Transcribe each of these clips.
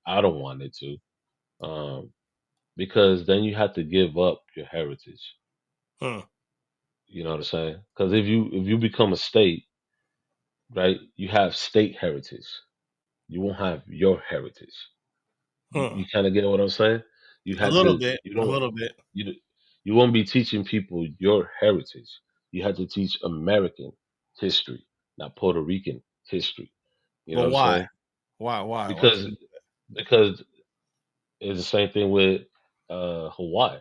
I don't want it to, because then you have to give up your heritage. Hmm. You know what I'm saying? Because if you become a state, right, you have state heritage. You won't have your heritage. Hmm. You kind of get what I'm saying? You A had little to. bit. You A don't. little bit. You you won't be teaching people your heritage. You had to teach American history, not Puerto Rican history. You know But what I'm why? saying? Why? Why? Why Because can't you? because it's the same thing with Hawaii.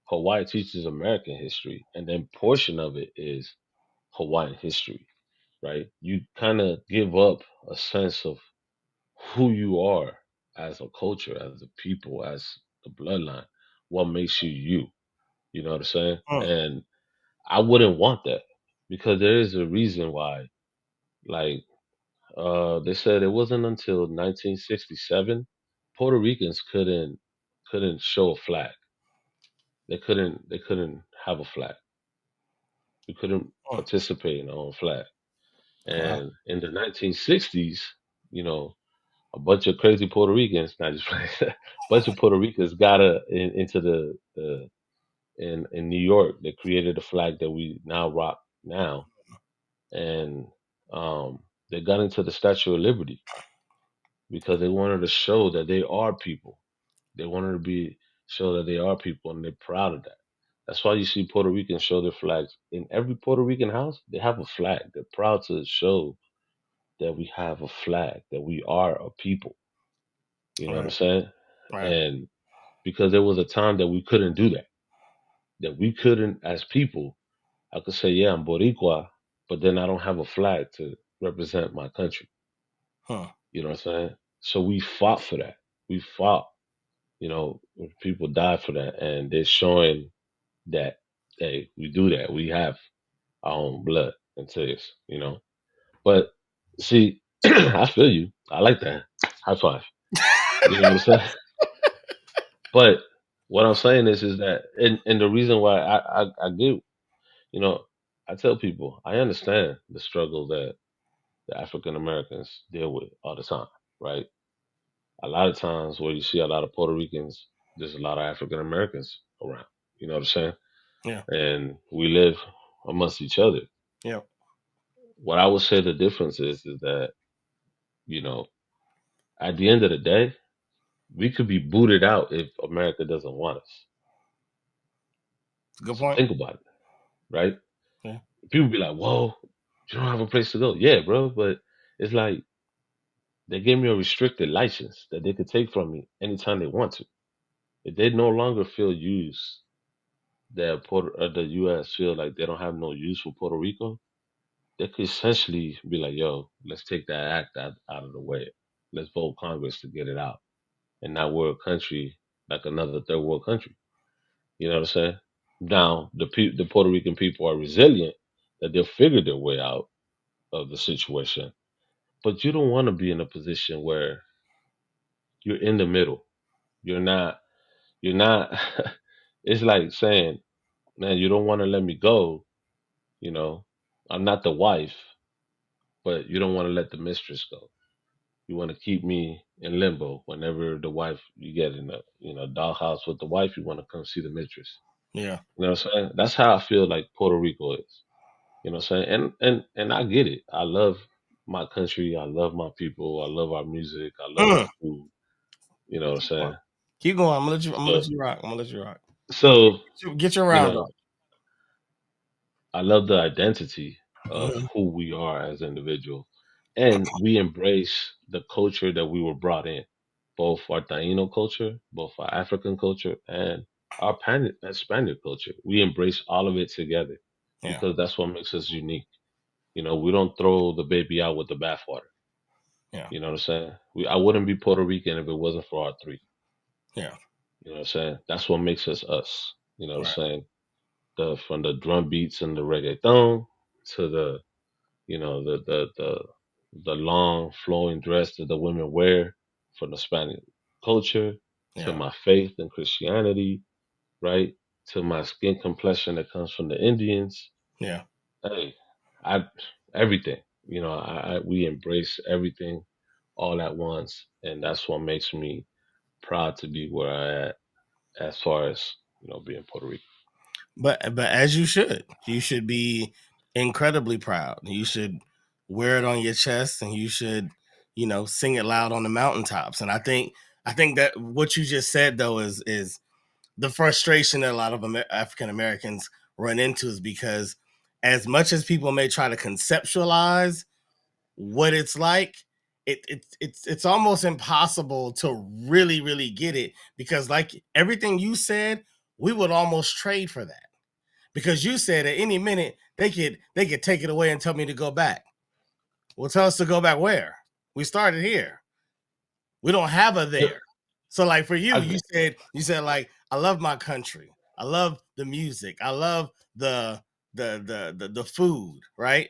Hawaii teaches American history, and then portion of it is Hawaiian history, right? You kind of give up a sense of who you are as a culture, as a people, as the bloodline. What makes you you? You know what I'm saying? Hmm. And I wouldn't want that because there is a reason why. Like they said, it wasn't until 1967 Puerto Ricans couldn't show a flag. They couldn't have a flag. We couldn't Hmm. participate in our own flag. Wow. And in the 1960s, you know, a bunch of crazy Puerto Ricans, not just a bunch of Puerto Ricans got into the in New York. They created a flag that we now rock now, and they got into the Statue of Liberty because they wanted to show that they are people. They wanted to be show that they are people, and they're proud of that. That's why you see Puerto Ricans show their flags in every Puerto Rican house. They have a flag. They're proud to show that we have a flag, that we are a people. You know what I'm Right. saying? Right. And because there was a time that we couldn't do that, that we couldn't, as people, I could say, yeah, I'm Boricua, but then I don't have a flag to represent my country. Huh. You know what I'm saying? So we fought for that. We fought. People died for that, and they're showing that, hey, we do that. We have our own blood and tears. But see, I feel you. I like that. High five. You know what I'm saying? But what I'm saying is that, and the reason why I get, you know, I tell people I understand the struggle that the African Americans deal with all the time, right? A lot of times where you see a lot of Puerto Ricans, there's a lot of African Americans around. You know what I'm saying? Yeah. And we live amongst each other. Yeah. What I would say the difference is that, you know, at the end of the day, we could be booted out if America doesn't want us. It's a good So point. think about it, right? Yeah. People be like, "Whoa, you don't have a place to go." Yeah, bro, but it's like they gave me a restricted license that they could take from me anytime they want to. If they no longer feel used, that the U.S. feel like they don't have no use for Puerto Rico, they could essentially be like, "Yo, let's take that act out of the way. Let's vote Congress to get it out, and not we're a country like another third world country." You know what I'm saying? Now, the Puerto Rican people are resilient; that they'll figure their way out of the situation. But you don't want to be in a position where you're in the middle. You're not. You're not. It's like saying, "Man, you don't want to let me go. You know, I'm not the wife, but you don't want to let the mistress go. You want to keep me in limbo. Whenever the wife, you get in a doghouse with the wife, you want to come see the mistress. Yeah. You know what I'm saying? That's how I feel like Puerto Rico is. You know what I'm saying? And I get it. I love my country. I love my people. I love our music. I love our Mm. food. You know what I'm Keep going. saying? Keep going. I'm gonna let you. I'm gonna So let you rock. I'm gonna let you rock. so Get your you round know, off. I love the identity of Mhm. who we are as individuals, and we embrace the culture that we were brought in, both our Taino culture, both our African culture, and our Spaniard culture. We embrace all of it together Yeah. because that's what makes us unique. We don't throw the baby out with the bathwater. Yeah. You know what I'm saying? I wouldn't be Puerto Rican if it wasn't for our three. Yeah. You know what I'm saying? That's what makes us us. You know what I'm Right. saying? From the drum beats and the reggaeton to the long flowing dress that the women wear from the Spanish culture, to Yeah. my faith in Christianity, right? To my skin complexion that comes from the Indians. Yeah. Hey, I everything. We embrace everything, all at once, and that's what makes me proud to be where I at as far as being Puerto Rican. But as you should be incredibly proud. You should wear it on your chest, and you should, sing it loud on the mountaintops. And I think that what you just said though is the frustration that a lot of African Americans run into, is because as much as people may try to conceptualize what it's like, it's almost impossible to really get it, because like everything you said, we would almost trade for that, because you said at any minute they could take it away and tell me to go back. Well, tell us to go back where? We started here. We don't have a Yeah, there. So like for you, I you said like, I love my country. I love the music. I love the food, right?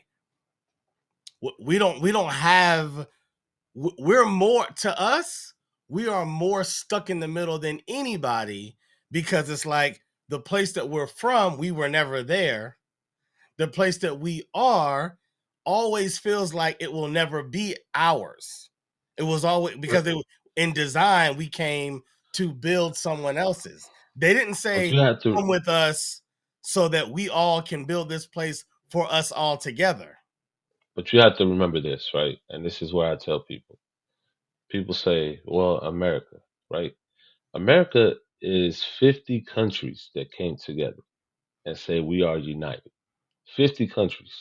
We don't have, we're more, to us, we are more stuck in the middle than anybody, because it's like the place that we're from, we were never there. The place that we are always feels like it will never be ours. It was always but because in design, we came to build someone else's. They didn't but say, you have to come with us so that we all can build this place for us all together. but you have to remember this, right? And this is where I tell people. People say, "Well, America, right? America is 50 countries that came together and say we are united. 50 countries,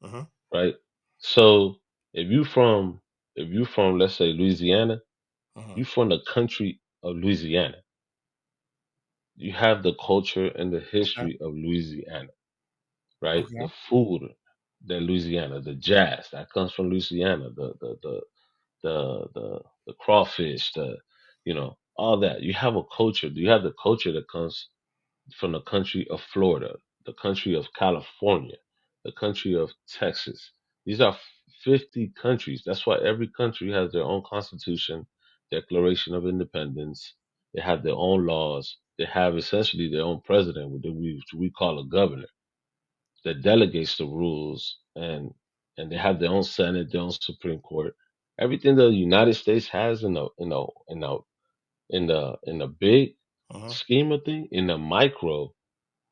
Uh-huh, right? So if you from if you from let's say Louisiana, uh-huh. you from the country of Louisiana. You have the culture and the Okay, history of Louisiana, right? The okay, food that Louisiana, the jazz that comes from Louisiana, the crawfish, all that. You have a culture. You have the culture that comes from the country of Florida, the country of California, the country of Texas. These are 50 countries. That's why every country has their own constitution, Declaration of Independence. They have their own laws. They have essentially their own president, which we call a governor, that delegates the rules, and they have their own Senate, their own Supreme Court. Everything the United States has in the big uh-huh. scheme of thing, in the micro,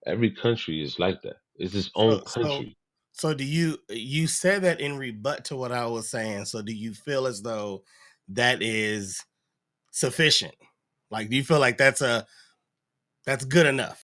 every country is like that. It's its own So so country. so do you said that in rebut to what I was saying. So do you feel as though that is sufficient? Like, do you feel like that's good enough?